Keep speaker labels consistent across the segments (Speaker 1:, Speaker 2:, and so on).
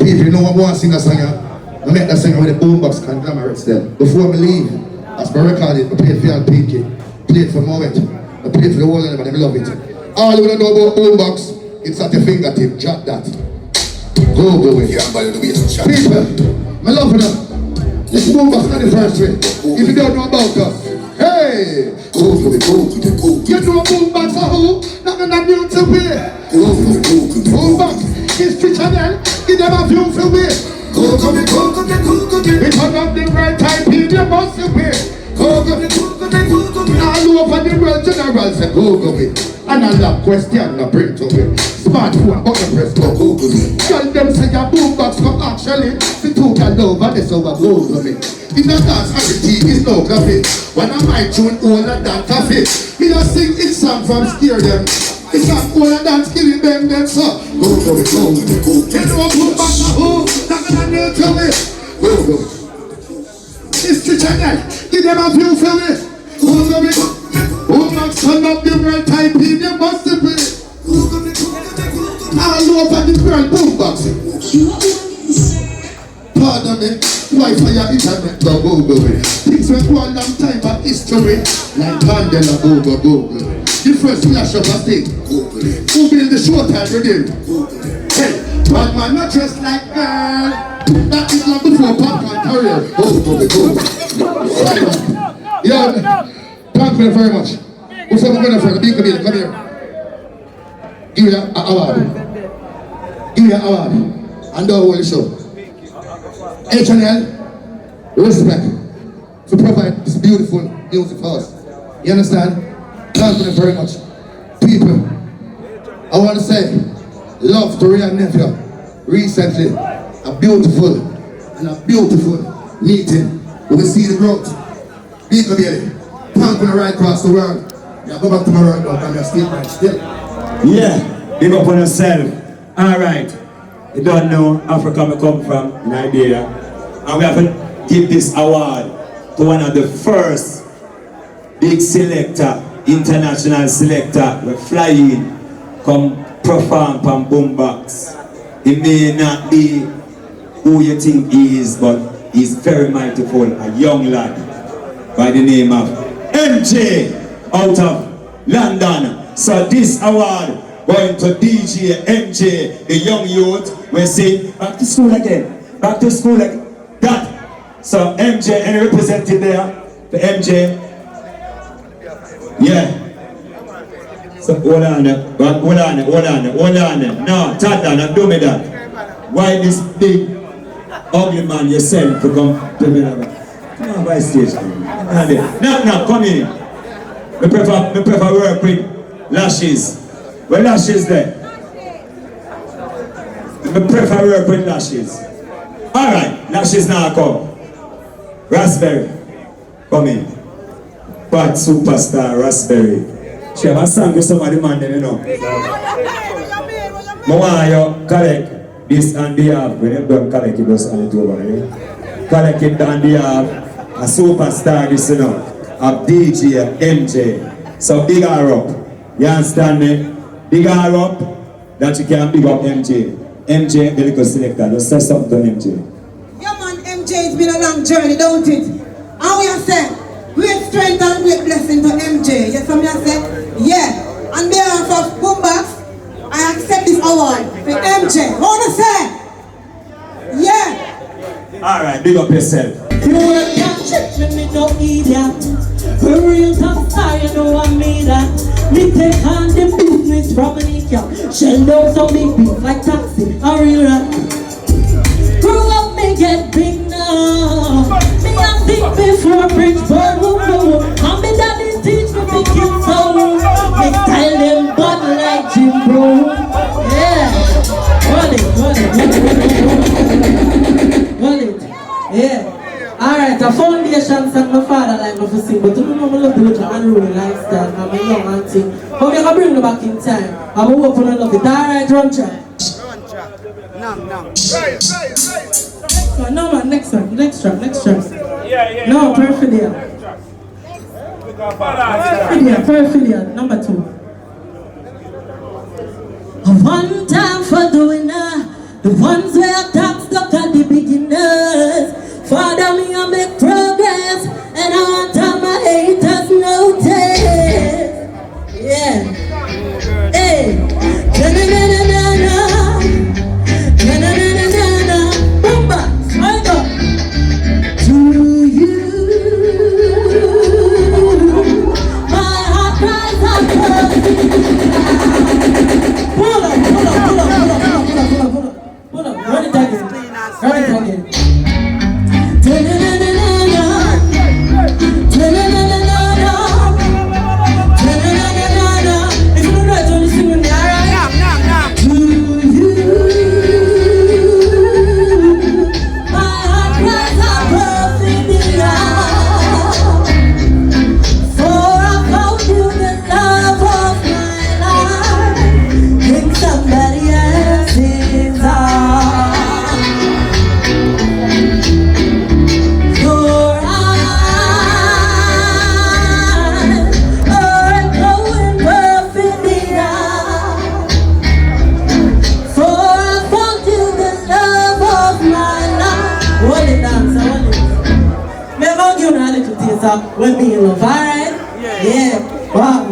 Speaker 1: People, you know what I want to sing a song here? I make that song with the boombox Conglomerate there. Before I leave, as I record it, I play it for your Pinky. Play it for Moment. I play it for the whole of them and they love it. All you know about boombox, it's at your fingertip. Drop that. Go away. People, I love it. This boombox not the first way. If you don't know about us, hey! You know boombox for who? Nothing that new to wear. Boombox, History Channel, give them a view for wear. We turn up the right time, people must wear. All over the world, general say Google it. And a lot question, no bring to it. Smartphone, button press, go Google it. Tell them say your boombox come actually. The two can love and it's over Google it. In the dance, everything is no coffee. When I might tune all of that coffee, me a sing it song from scare them. It's not all of that killing them so. Google it. You know boombox a who? Nothing I know to it. Google it. History Channel, give them a view for it. Google it. Boombox turn up the right type in, you must be. All over the world, boombox. Pardon me, why for your internet, go Google it. Things went for a long time of history, like Mandela, Google. The first flash of a thing, Google it. Who built the showtime rhythm? Hey, bad man not dressed like girl. That is not before popcorn career. Google. Yeah, thank you very much. What's up, my friend? Big comedian, come here. Give you an award. Give you an award. And the whole show. H&L, respect to provide this beautiful music for us. You understand? Thank you very much. People, I want to say love to Real Nephew. Recently, a beautiful meeting. We will see the growth. Big comedian. Thank you right across the world. Yeah, go back to my world now, and you're still right still.
Speaker 2: Yeah, big up on yourself. Alright. You don't know Africa I come from, Nigeria. And we have to give this award to one of the first big selector, international selector. We fly in, come perform from boombox. He may not be who you think he is, but he's very mightyful, a young lad by the name of MJ out of London. So this award going to DJ MJ, the young youth. We say back to school again, back to school again. That. So MJ, any representative there for MJ? Yeah. So hold on. No, Toddler, not do me that. Why this big ugly man yourself to come to me? Come on by stage. No, come in. We prefer work with Lashes. Where Lashes there? We prefer work with Lashes. Alright, Lashes now come. Raspberry, come in. Bad superstar Raspberry. She have a song with somebody man them, you know. I want you collect this on behalf. When you don't collect it, just hand it over. Collect it on behalf a superstar, this you know, of DJ MJ. So big her up. You understand me? Big her up that you can big up MJ. MJ, the little selector. Just say something to MJ.
Speaker 3: Yeah man, MJ, it's been a long journey, don't it? And we have said, great strength and great blessing to MJ. Yes, what I said? Yeah. On behalf of Boombox, I accept this award for MJ. What I say? Yeah.
Speaker 2: Alright, big up yourself.
Speaker 4: You can't check me no idiot. For real top star, you know I mean that. Me take on the business from Nika. Shell out some big beats like taxi, a real rap. Grew up, me get big now. Me a think before Bridgeport, and me daddy teach me to kill soul. Me style them bad like Jim Bro. Yeah, hold it. Yeah. Alright, a foundation song my father like me to sing, but you know I love the unruly lifestyle. I'm a young auntie. But we can bring them back in time. I'm going to open and love it. Alright, run track. No man, next track. Yeah. No, Perfidia. Perfidia, number 2. One time for the winner, the ones where I top dancer when me love, alright? Yeah. Wow.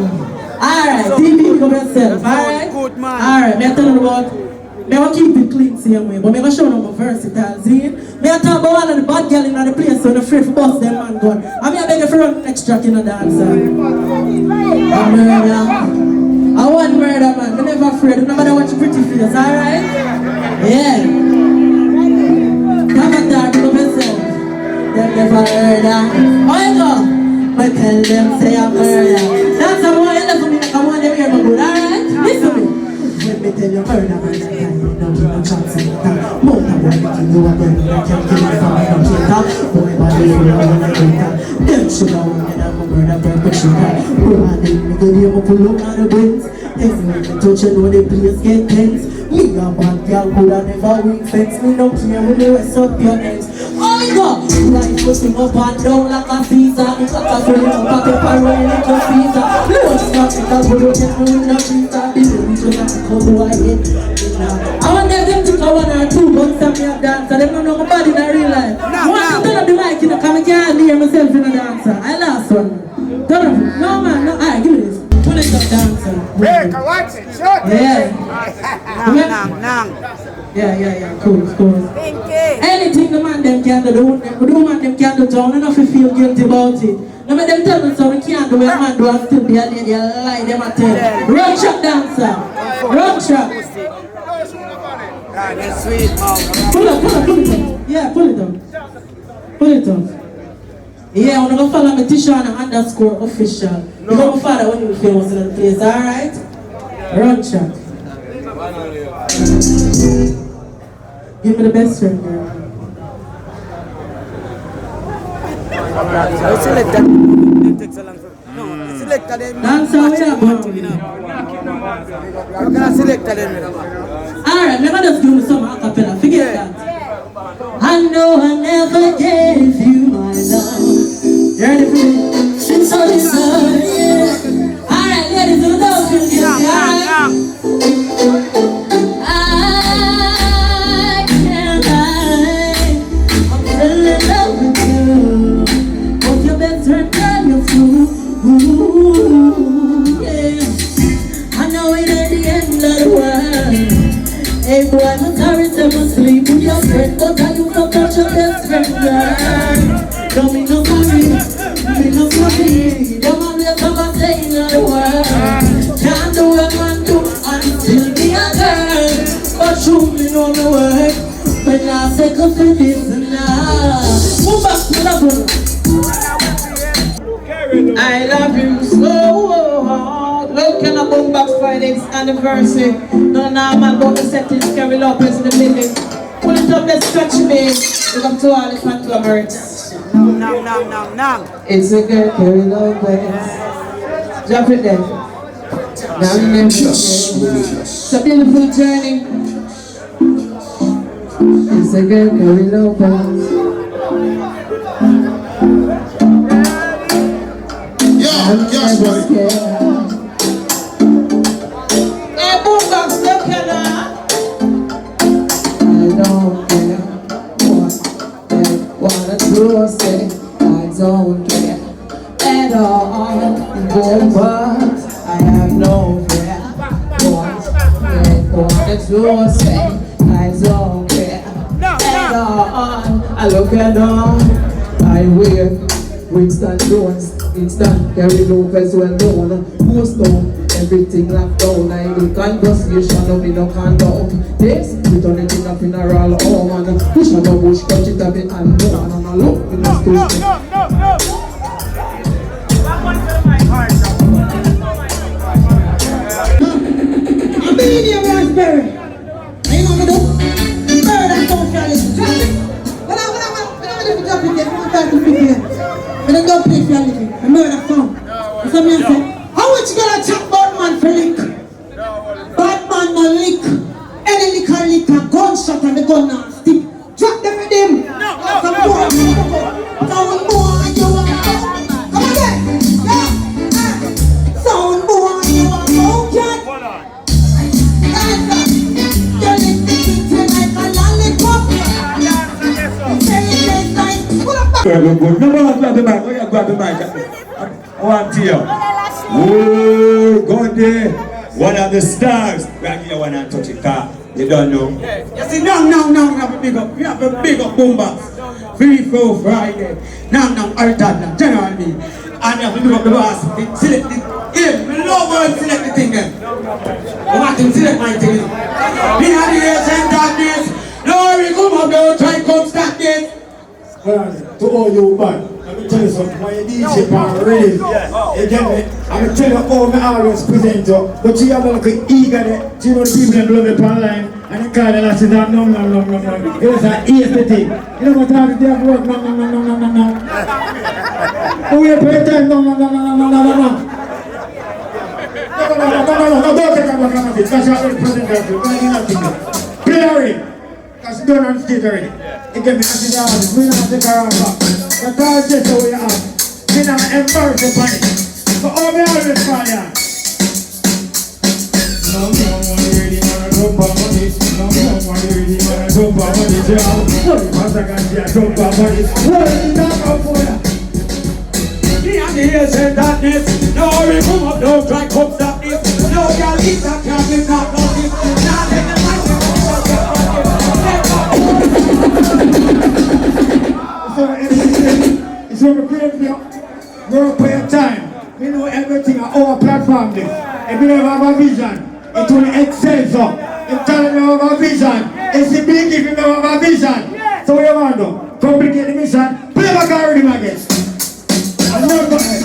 Speaker 4: Alright, TV for yourself, alright?
Speaker 5: Good man.
Speaker 4: Alright, me tell you about, me want keep it clean same way, but me gonna show them my versatile zine. Me a talk about one of the bad girl in the place, so the free for bust them man gun. I mean I beg you for run next track in a dancer. A murder. I want murder man, me never afraid, no matter what your pretty face, alright? Yeah. Come on, talk to myself. Them never heard that. Oh you go? But tell them say I'm murder. That's a boy, you listen to me, I want them hear my good, alright? Listen to me. When me tell you murder, man, you don't give no chance in that. More than one thing you are going to can't kill you from the computer. Boy, my baby, you are going to get that. Them should have wanted a murder perpetrator. Boy, I didn't make a name up pull up on the bins. Everywhere you touch, you know the place get tense. Me a bad girl, could have never win fence. Me no care with the rest of your ends. Oh my God, life was sing up and down like a Caesar. Me got a friend up a pepper rolling like a Caesar. Lord, stop it, I'll put it in the freezer. The baby should have come to my head. I want them to go one or two bucks and me a dancer. They don't know my body in a real life. Once you turn up the mic, you know, come I can't hear myself in a dancer. I lost one. Turn up. No man, no, alright, give me this. Put it up, dancer.
Speaker 5: Break, I watch it. Shut it.
Speaker 4: Yeah. Yeah, cool. Anything the man them can do, the woman them can do, John, enough to feel guilty about it. No make them tell me so we can't do what a man do and still be a lady, lie them at tell. Run track dancer. Run track.
Speaker 5: That's sweet, man.
Speaker 4: Pull it up. Yeah, pull it up. Yeah, I'm gonna follow me Tishana _ official. You know my father when you famous in the place, alright? Run track. Give me the best friend, girl.
Speaker 5: Select that. It takes a long time. No, select that.
Speaker 4: Dance how we are going.
Speaker 5: You're gonna select that.
Speaker 4: Alright, let me just give you some acapella. Forget that. I know I never gave you my love. You ready for me? Since all this love, yeah. Alright, ladies who love you, get alright. I can't lie. I'm still in love with you. But your best friend girl, you're through. Ooh, yeah. I know it ain't the end of the world. Hey boy, I'm sorry to sleep with your friend, but I do not touch your best friend, girl. Don't be no sorry, don't always have a say in the world. Can't do what man do and still be a girl. But show me no the work, when I take up for this and now. Move back to the book. I love you so. Look at the Boombox Friday's anniversary. No man but the settings Kerry Lopez in the building. Pull it up, let's stretch me. Look up to all the conglomerates. It's a girl Kerry Lopez. Drop it there. It's a beautiful journey. It's a girl Kerry Lopez.
Speaker 1: Yes, boy.
Speaker 4: Say I don't care at all. But I have no fear. Wanted to say I don't care at all. I look at all. I wear Winston Jones, instant Kerry Lopez well known. Post down, everything locked down. I do conversation, no me no condone. This, we turn it in a funeral home and push on the bush, catch it a bit and go on and look in the stupid.
Speaker 3: I'm being here, Raspberry. You know what I do? Bird and don't carry it. Drop it. When I live drop it there, I want to pick it. When I don't play for your living, I murder song. That's what I say. How much you gonna chat about man for lick? Bad man no lick. Any liquor, gunshot and the gun now stick. Drop them with him. Come on, you want come again. Yeah. Sound boy, you want to cat. You're listening like a lollipop. Say it like, pull up back.
Speaker 2: Good. No, grab the mic. I want to hear. Oh, God there. One of the stars. Right here, one and touch it, car. You don't know.
Speaker 5: You see, now, we have a big up boombox. Free flow Friday. Now, our Toddler, General me. And you have to do up the boss. Select the game. We love how select the thing then. I want him to select my thing. Me and the agent that this. No, we come up there, try to come start this.
Speaker 6: To all you man, let me tell you something, when you DJ pan rave, you get me? I'm going to tell you all my always present you, but you have a little eager there, you know the people that love it online, and they call it and say, no. It was an easy thing. You know what I'm talking about? No. Oh, we play time, no. No, don't take a look at it. That's how we present you. Play already. Because you don't on stage already. You get me as the artist, we don't take around back. But that's just how we are. We don't embarrass the panic. So all we always call ya. No, ready, man, I don't buy money. No, ready, man, I don't buy money. What if I can see I don't buy money? What is it that out for ya? Me and the ears said that this. No, we come up, don't try come stop this. No, y'all eat that can't be not on this. Now take the mic. So we create work for your time. We know everything on our platform this. If we don't have a vision, it will excel so. If talent don't have a vision, it's the big if you don't have a vision. So what you want to do? Complicate the mission, play back and rhythm again. And now go ahead.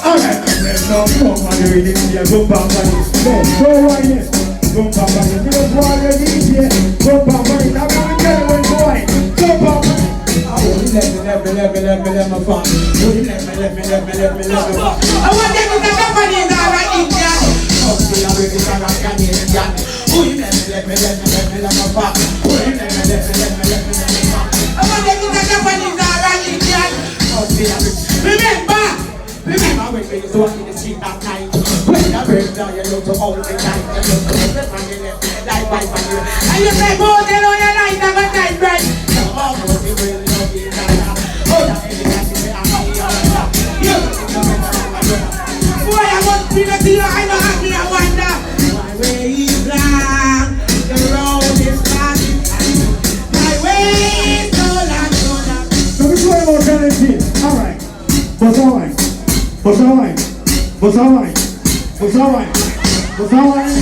Speaker 6: Alright. No, man, you really need to go back on it. No, why yes? Go back on it. You don't want to read here. Go back on it. I'm going to tell you when to why. Go back on it. Let me fuck. Let me fuck. I want them to take up on it. All right, Indian. Oh, see, I'm ready to rock on it, Indian. Let me fuck. Let me fuck. I want them to take up on it. All right, Indian. Oh, see, I'm ready. Remember when we used to walk in the street at night. When the birds down, you look to all the time. You look to the front and you left like white on you. And you say, oh, they know your light never died bright. So all the way we will know the entire. Oh, that is the guy, say, I'm not the other. You look to the front and my brother. Boy, I must be the dealer, I know how me, I wonder. My way is long, the road is flat. My way is so long. So which one more can I see? Alright. What's alright? What's alright? What's alright? What's alright? What's alright?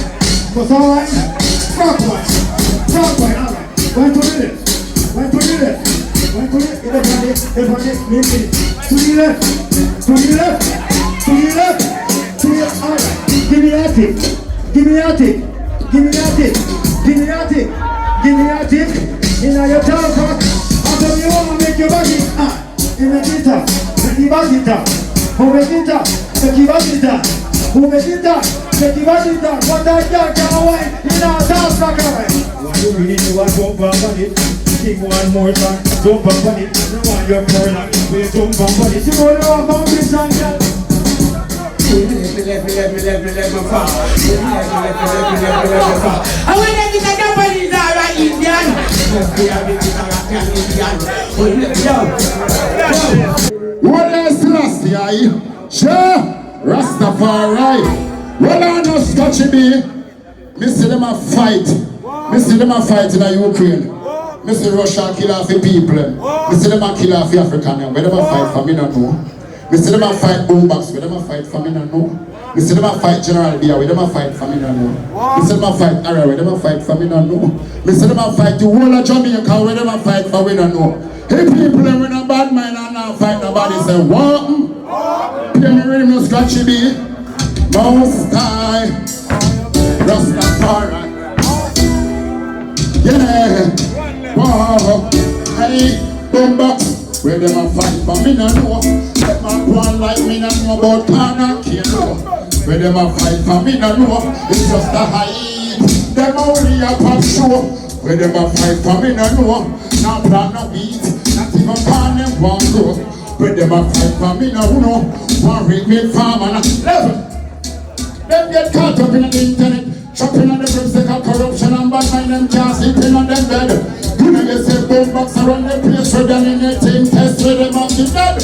Speaker 6: What's alright? Rock one. Rock one. Alright. When to do this? When to do this? When to do it? Everybody, to the left. To the left. To the left. To the left. Alright. Give me that tick. Give me that tick. Give me that tick. Give me that tick. Give me that tick. In your town park. After you want to make your body. In the guitar. Make the body down. Umekita, tekibasita. Umekita, tekibasita. What I can't wait. In our dance like a way. Why you really do I jump up on it? Sing one more time. Jump up on it. No one you're poor like we jump up on it. You know about this song, girl. Let me fall. I want them to take up on it. Alright, Indian.
Speaker 1: What else last year? Sure, Rastafari. Well, I know Scotchy B. Me see them a fight. Me see them a fight in the Ukraine. Me see Russia kill off the people. Me see them a kill off the African. Where them a fight for me no know. Me see them a fight Boombox. Where them a fight for me no know. Me see them a fight General Bia. Where them a fight for me no know. Me see them a fight Ara. Where them a fight for me no know. Me see them a fight the whole of Jamaica. Where them a fight for we no know. Hey people, when a bad mind and not fight nobody say what? Play me rhythm no Scotchy B. Most high Rastafari. Yeah. Whoa. Hey, Boombox. Where them a fight for me no know. Let my go on like me no know about corner can't. Where them a fight for me no know. It's just a hype. Them only a pop show. Where them a fight for me no know. Now plan no beat. Not even pan them one go. Where them a fight for me no know. One read me farm and a level. Them get caught up in the internet. Chopping on the bricks, they got corruption and bad mind them can't sleep in on them bed.
Speaker 7: boombox around the place, so then in the team test with them up the dead.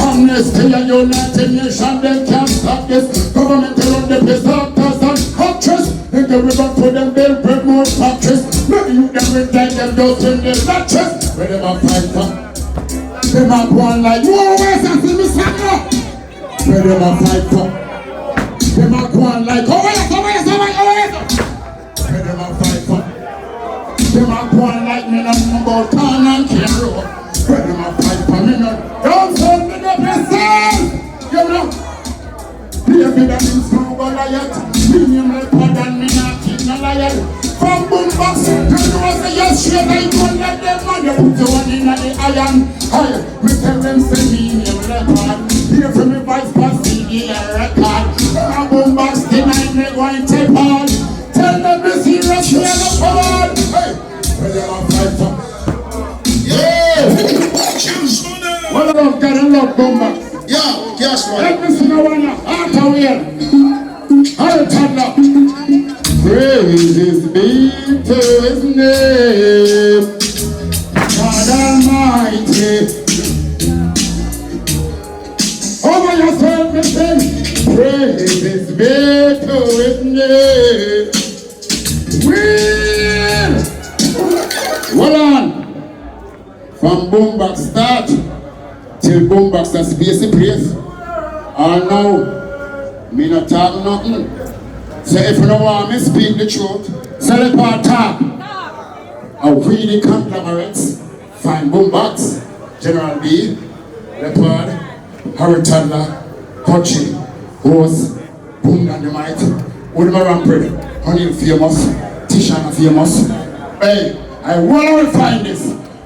Speaker 7: Amnesty and United Nations, them can't stop this. Government around the place, doctors and actors. In the river for them, they'll bring more factories. Maybe you can retain them just in the matches. Where them a fight for? Them a go on like, whoa, where's that in the summer? Where them a fight for? Them a go on like, oh, where's where them a fight for? Them a go on like me, no about town and Cairo. Where them a fight for me, no. Don't send me the person! You know? Baby, that is no Goliath. Premium Leapord and me not keep no liar. From boombox, you know say yes, straight I don't let them man. You put your one in the iron. Hey, me tell them say Premium Leapord. Hear from me voice past CD and record. From boombox, tonight me going to take on. Tell them this hero straight up on. Hey, where them a fight for? Yeah! Well, I love God and love boombox.
Speaker 1: Yeah, yes, man.
Speaker 7: Let me see no one out of here. Hey, Toddler. Praises be to his name, God Almighty. Over yourself, me say, praises be to his name. Will. Hold on. From boombox start till boombox a space a place. And now, me not talk nothing. So if you don't want me speak the truth, so Leapord talk. I really conglomerates, find boombox, General B, Leapord, Toddler, Kutchie, Horse, Boomdandimite, with my rampart, Honey famous, Tishana famous. Hey, I want to find this.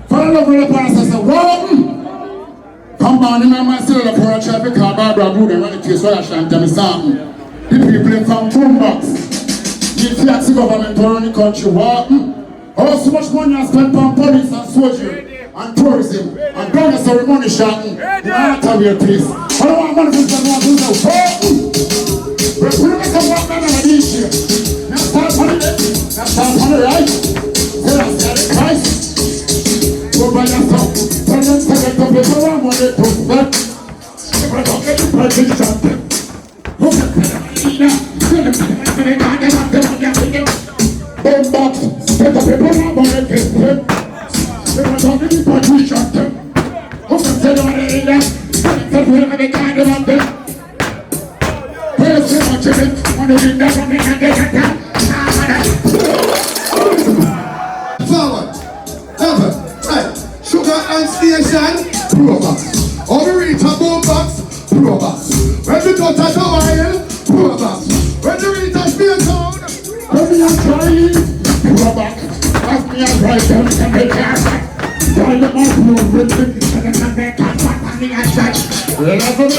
Speaker 7: For the love of Leapord, I say, whoa! Come on, remember my cellular for a traffic car, Barbara Blue, and run it to you, so I shan't tell me something. The people from boombox. The taxi government around the country, what? How so much money I spent on police and soldier and tourism and done a ceremony shouting in a place. I don't want money for someone who's a we're putting us on one man and this year. Now start on it, now start on the right. Tell us that it's Christ. Go by yourself. Tell them to get the people around when they talk back. If I don't get the president, boombox, get the people around when they talk back. If I don't get the president, who can say that I ain't that? Tell me what they can't do about them. Where's so much of it? When they never make a get that.
Speaker 1: Forward, never, right. Sugar and station, boombox. Overeat a boombox, boombox. When we touch at the wire, boombox. When we reach a spear town,
Speaker 7: when we are trying, boombox. Ask me a right them to make it. Tell them all blue with me, and then make a fat on the outside. Level it.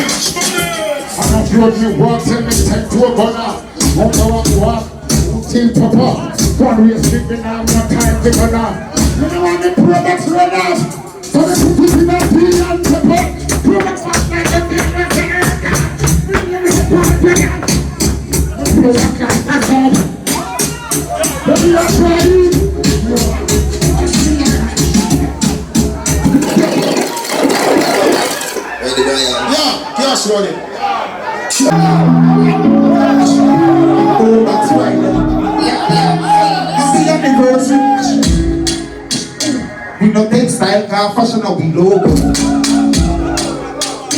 Speaker 7: And if you walk, tell me take to a gunner. Walk, till papa. One way sleeping now, no time to go now. You don't want the products run out. So they put it in a tea and pepper. Products must like a difference in it. Bring your report again. The products are passed. Baby, I'm trying.
Speaker 1: yeah, yes, running.
Speaker 7: That's right.
Speaker 8: See anniversary. We no take style, car fashion, or we logo.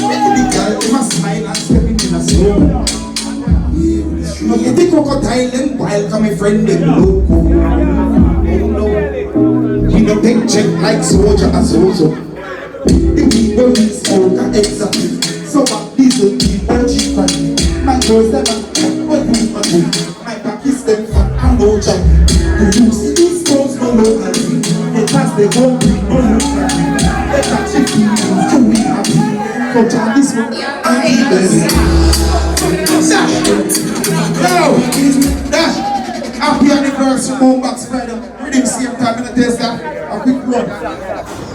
Speaker 8: Make the girl, they must smile and step in a slow. No get the crocodile and wild, come a friend, them loco. We no take check like soldier as also. The people is smoke exactly. So what diesel people cheap for me. My girls them what you want to. My back is them fat and no job. The use these girls no locally. They pass the whole week no locally. They catch the feelings to be happy. Go down this one and keep it. Dash! Happy anniversary, boombox Friday. Reading same time in the taste that. A quick run.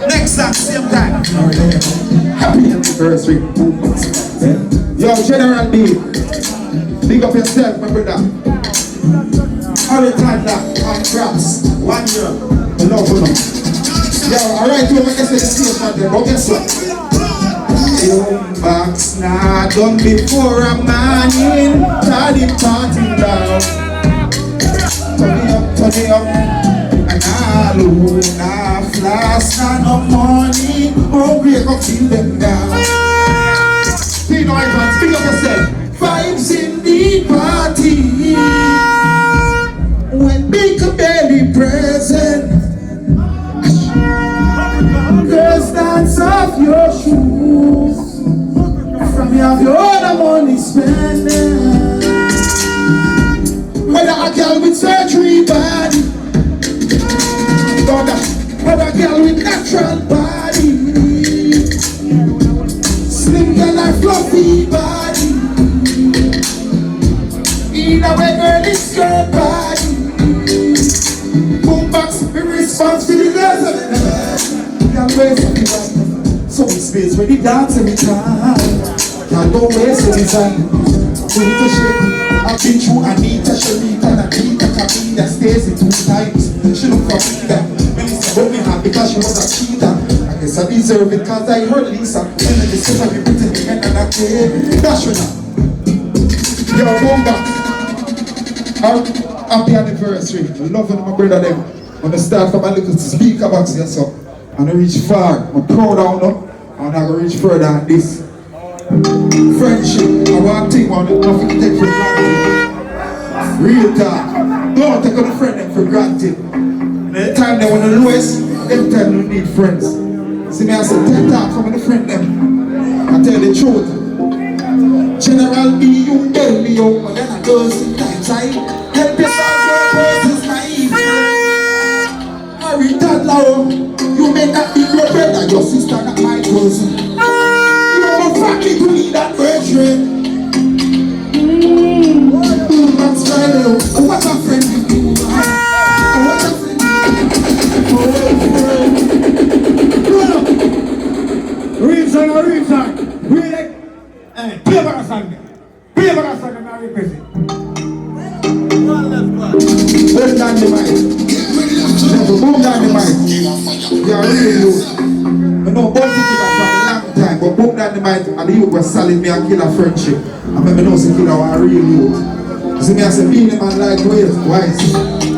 Speaker 8: Next song, same time. Happy anniversary, boombox. Yo, General B. Big up yourself, my brother. All the time that on craps. 1 year. Love you. Yo, alright, you want to say the same for them, but guess what? Boombox now done before a morning. Party party down. Turn it up. And all who now flash and no morning. Oh, break up, kill them down. Teino, Ivan, speak up yourself. Vibes in the party. When big belly present. Girls dance off your shoes. From you have your own money spending. Whether a girl with surgery body, whether a girl with natural body, slim girl or fluffy body. Either way, girl, it's your body. Boombox, in response to the girls of the night. Can't waste any time. So we space when you dance every time. Can't go waste any time. Need to shake. I've been through Anita, Sharita, and Anita Camila Stacy 2 times. She look for me that when it's about me hard because she was a cheater. I guess I deserve it cause I heard Lisa. And the sister be written the men and I came. That's right now. Yo, Boombox. Happy anniversary. I love when my brother them. When I start from a little speaker box here, so. And I reach far. I'm proud of them. And I go reach further than this. Friendship. I want to think about it. Nothing to take for granted. Real talk. Don't take on a friend them for granted. And the time they want the lowest, every time they need friends. See me, I say, take talk from the friend them. I tell the truth. General B, you tell me yo, but then I do sometimes I help yourself, your person's naive. Harry Toddler. You may not be your brother, your sister, not my cousin. You have a family to lead that brethren. That's Friday. Oh, what a friend you do. Oh, what a friend.
Speaker 6: Real song. Really? Play for a song. Play for a song and I request it.
Speaker 8: Boomdandimite. Boomdandimite. You are really good. I know about it for a long time, but Boomdandimite and the youth was solid me and kill a friendship. I remember know say killer was a real youth. You see me I say being a man like wise.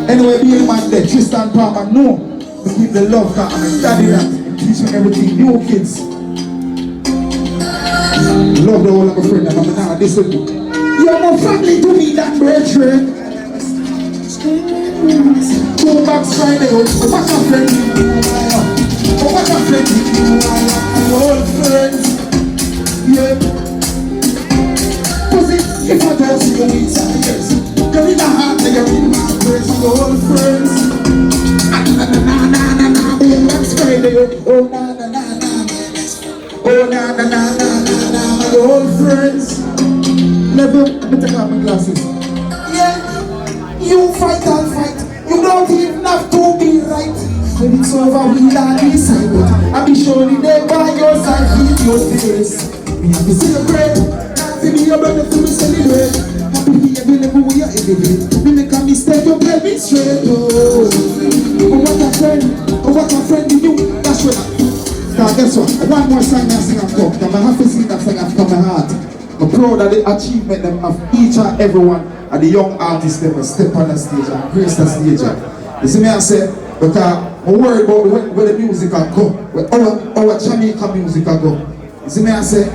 Speaker 8: Anyway, being a man there, Tristan Palmer no. To keep the love that and study that. Teach me everything. New kids. Love the whole of my friend and I'm now listen. You're my family to me that brethren. Boombox Friday, oh what a friend you are. Oh what a friend you are. Old friends. Yeah. Cause if I don't see you inside, yes. You're in the heart and you're in my praise. Old friends. Na. Boombox Friday, oh na. Oh na. My old friends. Let me take off my glasses. Yeah. You fight, I'll fight. You don't even have to be right. When it's over, we'll all decide. I'll be surely there by your side. Keep your face. We have to celebrate. Not to be your brother to be celebrate. Happy to be available when you're elevate. We make a mistake, you tell me straight. Oh, what a friend. Oh, what a friend in you. That's what. Now, guess what? One more song I sing and come. I have to sing that song from my heart. I'm proud of the achievement of each and everyone. And the young artists that will step on the stage and grace the stage. You see me I say, because I'm worried about where the music will go, where our Jamaican music will go. You see me I say,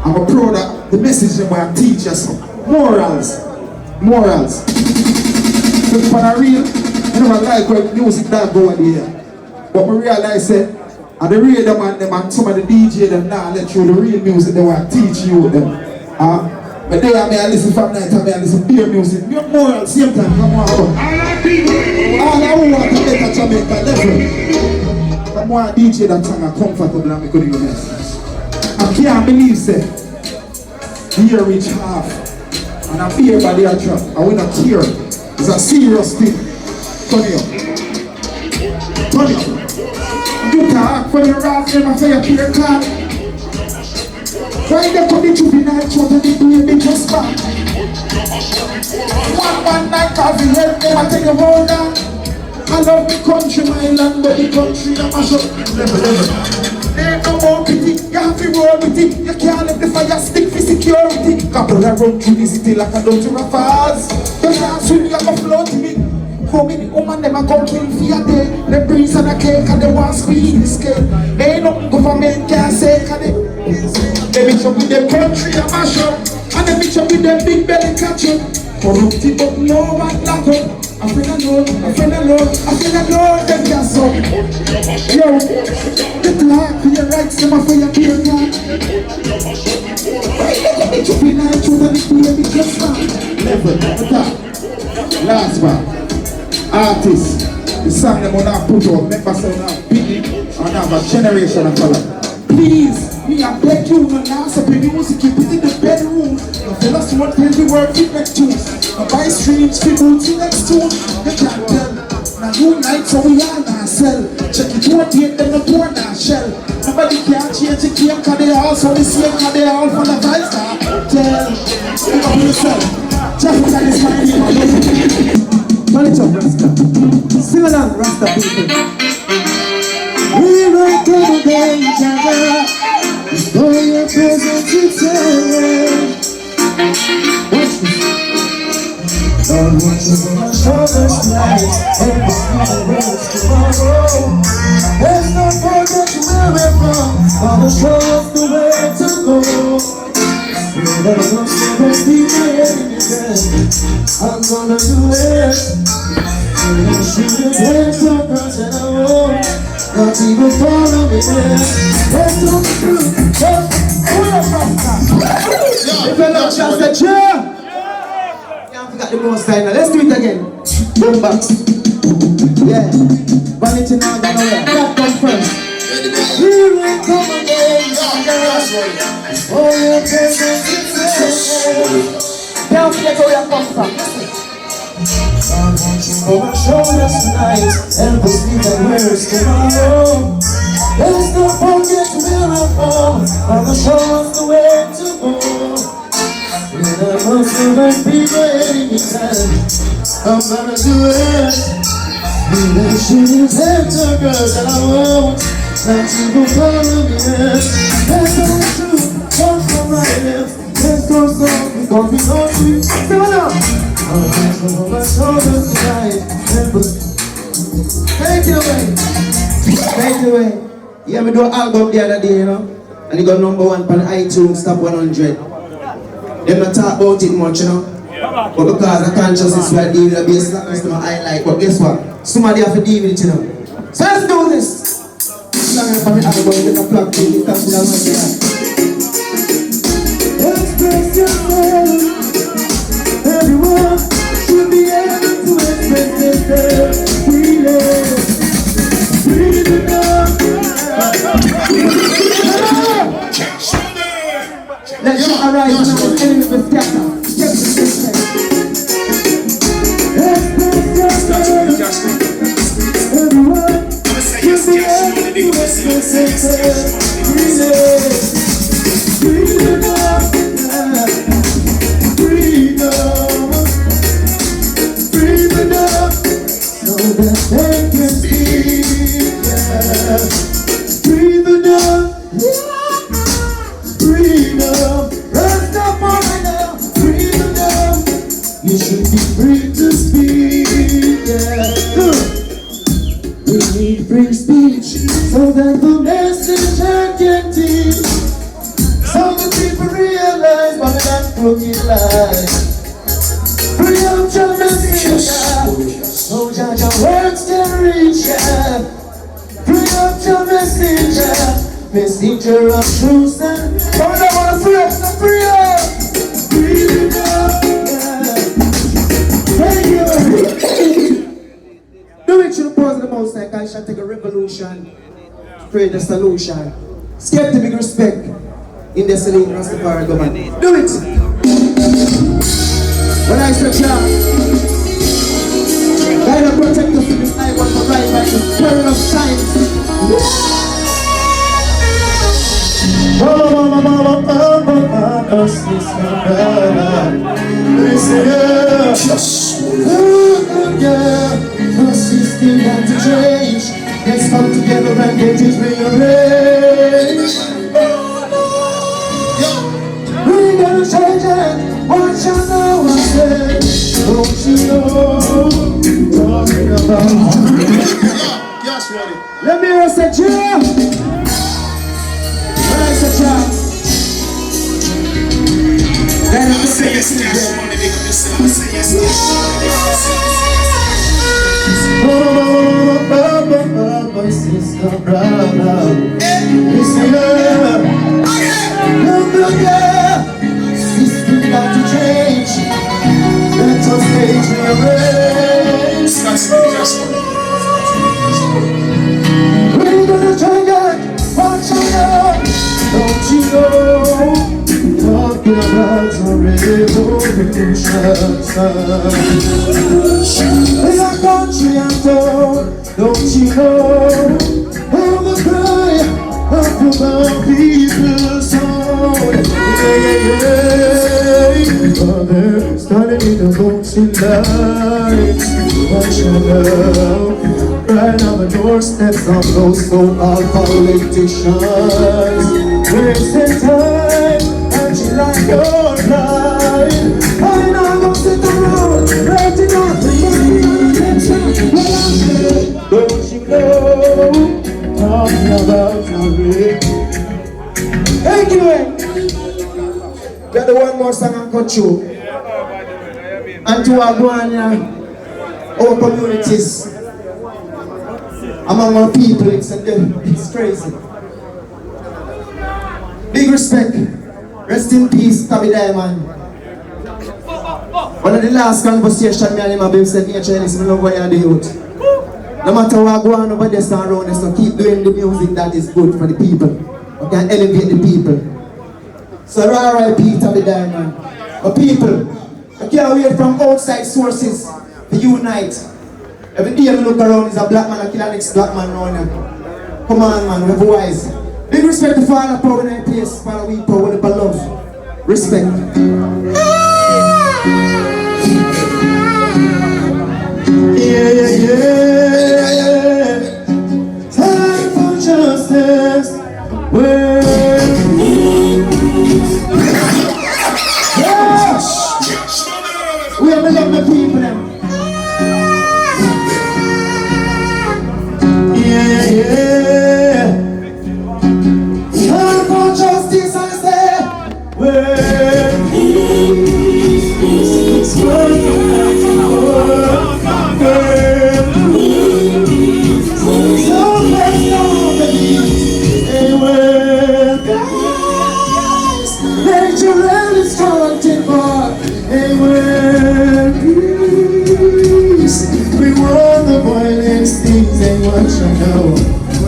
Speaker 8: I'm proud of the message that I teach us. Morals. But for the real, I never like when music that go in the air. But I realize that, and the real man them and some of the DJ them now let you the real music they want to teach you them. But they are me I listen from night and I listen beer music. You're more at the same time. Come on. All I want to make a Jamaica level. Come on, DJ that song are comfortable and me good in your message. I can't believe say beer reach half and a beer by the drop. I will not tear. It's a serious thing. Turn it up. You talk for your rap never for your peer card. Why they put the juvenile children in the baby just back? One night coffee help them I tell you hold on. I love the country, my land, but the country I mash up. Ain't no more pity, you have to roll with it. You can't let the fire stick for security. Couple I run through the city like a dirty raffles. You can't swim, you have float to me. For me, the woman, them a go kill for your day. They breeze and a cake and they want speed this cake. Ain't no government can say, can they mix up with the country I mash up. And they mix up with the big belly catch up. Corrupted but no one lock up. I feel alone, I feel alone, I feel alone, them gas up. Yo, get to heart for your rights, them for your peer God. It's a big night, you don't need to just stop. Level, attack. Last one. Artists, the song them on our put out, make us now big and have a generation of color. Please, me I beg you, no now so play music, keep it in the bedroom. No fellas who want to the world, keep next tunes. No buy streams, keep booty next tune. You can't tell, now you night so we all now sell. Check it out, yet them no poor now shell. Nobody can change the game, cause they all so the same, cause they all from the vice now. Tell, speak up yourself. Just look at this man here. Turn it up, Rasta. Sing along, Rasta people. We will come again, Jaja. For your presence eternal. Watch this. Lord, watch us on our shoulders tonight. Help us through the roads tomorrow. Let's not forget where we're from. Father, show us the way to go. Let us never be my enemies. I'm gonna do it. I'm gonna shoot his head to cross and I won't not even follow me there. Let's do the truth. Who are from? If you're not just a chair. Can't forget the most time. Let's do it again. Boombox. Yeah. Vanity now, don't know where. That come first. Here we come again. Oh, your presence is can't forget where you come from. God wants you over our shoulders tonight. Help us leave the words tomorrow. Let's not forget where I'm from. Father, show us the way to go. Let us never be the enemy time. I'm gonna do it. We will shoot his head to girls that I won't not even follow me. That's all the truth. Come from my lips. Let's go strong, because we know you. Come on up. Take it away. Take it away. Yeah, we do an album the other day, you know. And it got #1 on iTunes, top 100. They don't talk about it much, you know. But because the consciousness where deal with the bass, that customer I like. But guess what? Somebody have to deal with it, you know. So let's do this. It's not going to album with a plug to it, because we don't want to. Express yourself. Everyone should be able to express themselves freely. Breathe enough. Let's not arise now, the enemy will scatter. Express yourself. Everyone should be able to express themselves freely. Breathe enough. So that they can speak, yeah. Breathe enough, breathe enough. Rest up on right now, breathe enough. You should be free to speak, yeah. We need free speech so that the message can teach. So the people realize what that crooked lies. Free up your message, so that your words can reach ya. Free up your messenger, messenger of truth and all I wanna free up, so free up. Breathe it up, yeah. Thank you. Do it to the pause of the most like I shall take a revolution to create a solution. Skip the big respect in the Selene Rastafari government. Do it. When I say yeah, God will protect us in this night, one for right by the spirit of science. still got to change. Let's come together and get it rearranged. We're gonna change it. Watch out now, I say. Don't you know? Talking about.
Speaker 1: Yes, ready.
Speaker 8: Let me hear us say, Jim. Where's the chap? Then I'm say yes, yes. Say yes, yes. Sister, brother, listen up. Look here. System got to change. Let us stage rearrange. We're gonna change it. Watch out. Don't you know? Talking about the revolution. In our country and town, don't you know? How the cry of the people's soul. Father, standing in the voting lines. Watch out. Right on the doorsteps of those so-called politicians. Wasting time, and you like your pride. I'm not gonna sit around, waiting on the money. Don't you know, talking about our rape. Anyway, got the one more song and cut you. And to our Guania, our communities, among our people, it's crazy. Big respect. Rest in peace, Tabby Diamond. One of the last conversations me and him have said, "Hey, Chinese, I love what you do youth. No matter what go on over there, stand around us, so keep doing the music that is good for the people. We can elevate the people." So R.I.P. Tabby Diamond. But people, I can't wait from outside sources to unite. Every day I look around, is a black man, I kill an ex-black man around here. Come on, man, we're wise. Big respect to Father Power in that place, Father we power with the love. Respect. Yeah. Time for justice. We have to love the people now. Yeah. Time for justice, I say.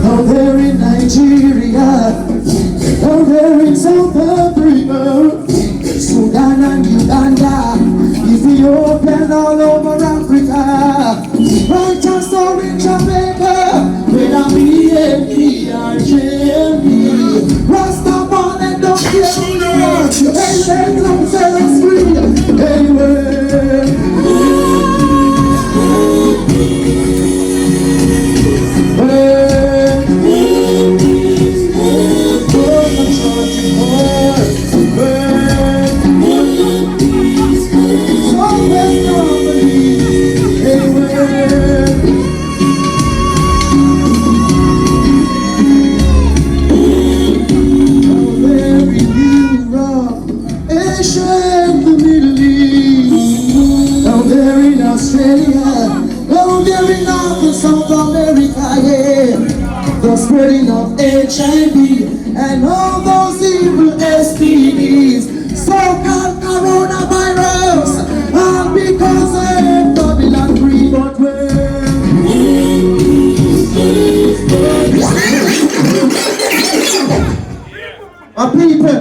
Speaker 8: Out there in Nigeria, out there in South Africa, Sudan and Uganda, Ethiopia and all over Africa, right just so in Jamaica, with a B-A-P-R-J-M-E, Rastafari and don't care who you are, hey, let them set us free, spreading of HIV and all those evil STDs, so-called coronavirus, all because of Babylon free, but our people,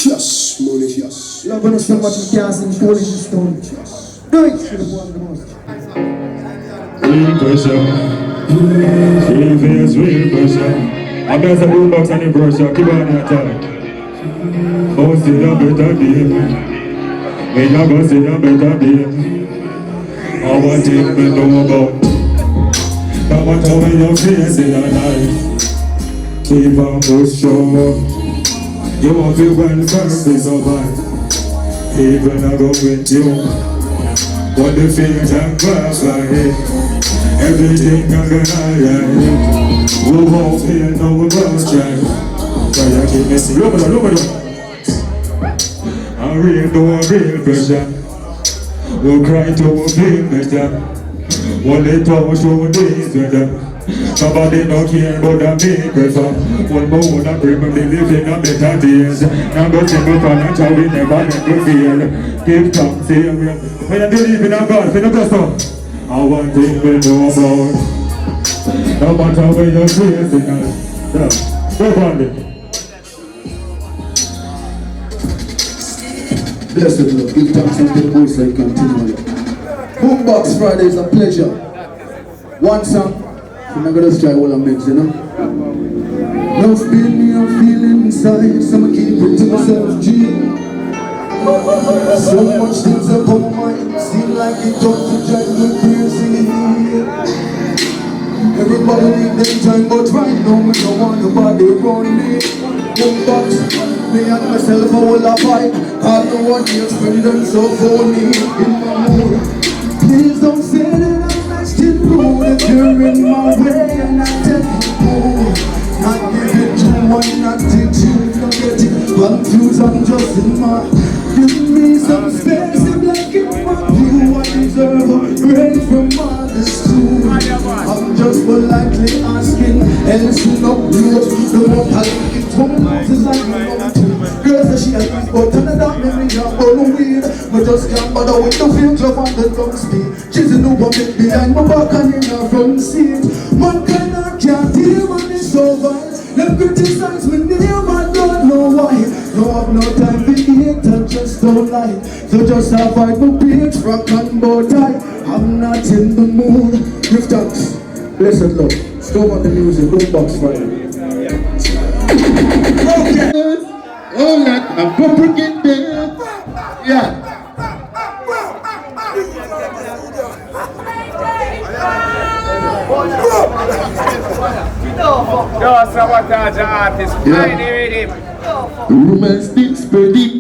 Speaker 1: Yes, money, yes.
Speaker 8: love us so much we can't sing Polish stone. Do it to the one the most.
Speaker 6: Real pressure. Real face, real pressure. I'm just a boombox and the pressure. Keep on your attack. Bounce it a better day. Me not bounce it a better day. I want thing me know about. No matter when you're facing your life, keep on pushing. You won't be well first to survive. Even I go with you. But the feet and class I hate. Everything I'm gonna hide. We won't feel no about child. But you keep missing. Look at that. I real know a real pressure. We'll cry to a big better. One day to show days better. Somebody don't care about the big prefer. One more would have bring me living a better days. Now go single financial, we never get to feel. Give thanks here. When you believe in a God, when you bless up. I one thing we know about. No matter where you're facing us. Go on it.
Speaker 8: Blessed Lord, give thanks unto the Most High continually. Boombox Friday is a pleasure. One song, I'm not gonna try all the mix, you know. Love feel me, I'm feeling inside, so I keep it to myself, G. So much things upon my mind, seem like it don't to drive me crazy. Everybody need their time, but right now we don't want nobody around me. Boombox. Me and myself a whole a fight. All the one else friend and so phony in my mood. Please don't say that I'm acting rude. If you're in my way and I tell you not give it to one, not attitude. Don't get it confused, I'm just in my. Give me some space and like in my view. I deserve a break from others too. I'm just politely asking, and listen up, close. The one I like it from is like my own too. Girls that she has been but turn it up, me jump on the weed. But just can't bother with the feel club on the drum speed. She's a new one behind my back and in her front seat. Mankind I can't deal when it's over. Them criticize me name, I don't know why. No, I've no time to eat, I just don't like. So just avoid my page, rock and bow tie. I'm not in the mood. Give thanks, blessed Lord. Stop on the music, Boombox Friday. Okay. Oh, like I'm going to get there. Yeah.
Speaker 9: Yo, sabotage artist, find the rhythm.
Speaker 8: Rumor still spreading.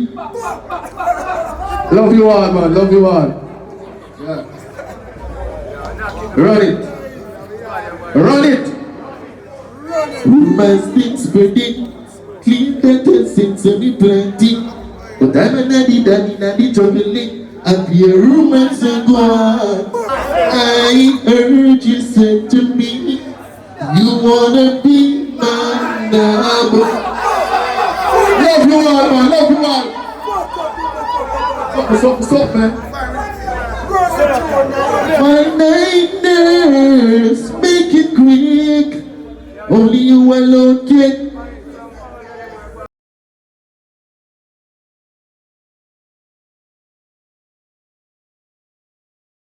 Speaker 8: Love you all, man. Love you all. Yeah. Run it. Run it. Rumor still spreading. Clean better since every plenty. But I'm a daddy troubling. I hear rumors and go on. I heard you said to me, you wanna be my number. Love you all, man. Love you all. Stop, man. My night nurse, make it quick. Only you alone can